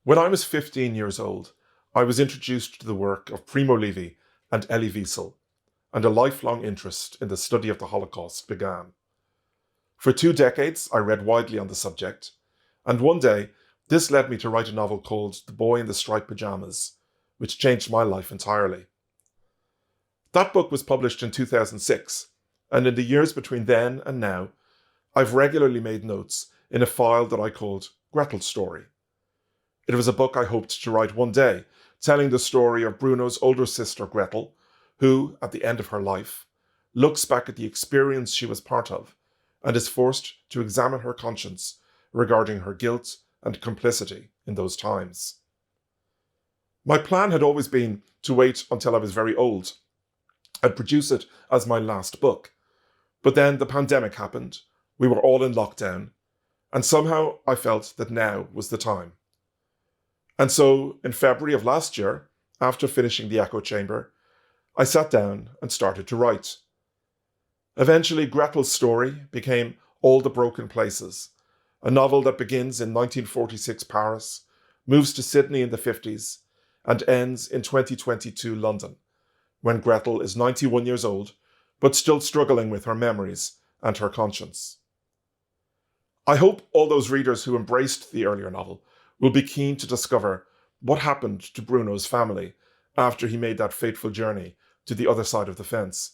When I was 15 years old, I was introduced to the work of Primo Levi and Elie Wiesel, and a lifelong interest in the study of the Holocaust began. For 2 decades, I read widely on the subject, and one day, this led me to write a novel called The Boy in the Striped Pyjamas, which changed my life entirely. That book was published in 2006, and in the years between then and now, I've regularly made notes in a file that I called Gretel's Story. It was a book I hoped to write one day, telling the story of Bruno's older sister Gretel, who, at the end of her life, looks back at the experience she was part of and is forced to examine her conscience regarding her guilt and complicity in those times. My plan had always been to wait until I was very old and produce it as my last book. But then the pandemic happened, we were all in lockdown, and somehow I felt that now was the time. And so, in February of last year, after finishing The Echo Chamber, I sat down and started to write. Eventually, Gretel's story became All the Broken Places, a novel that begins in 1946 Paris, moves to Sydney in the 50s, and ends in 2022 London, when Gretel is 91 years old, but still struggling with her memories and her conscience. I hope all those readers who embraced the earlier novel will be keen to discover what happened to Bruno's family after he made that fateful journey to the other side of the fence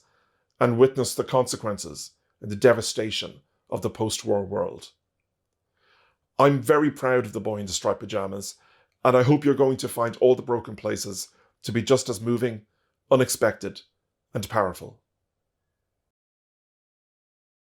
and witness the consequences and the devastation of the post-war world. I'm very proud of The Boy in the Striped Pyjamas, and I hope you're going to find All the Broken Places to be just as moving, unexpected, and powerful.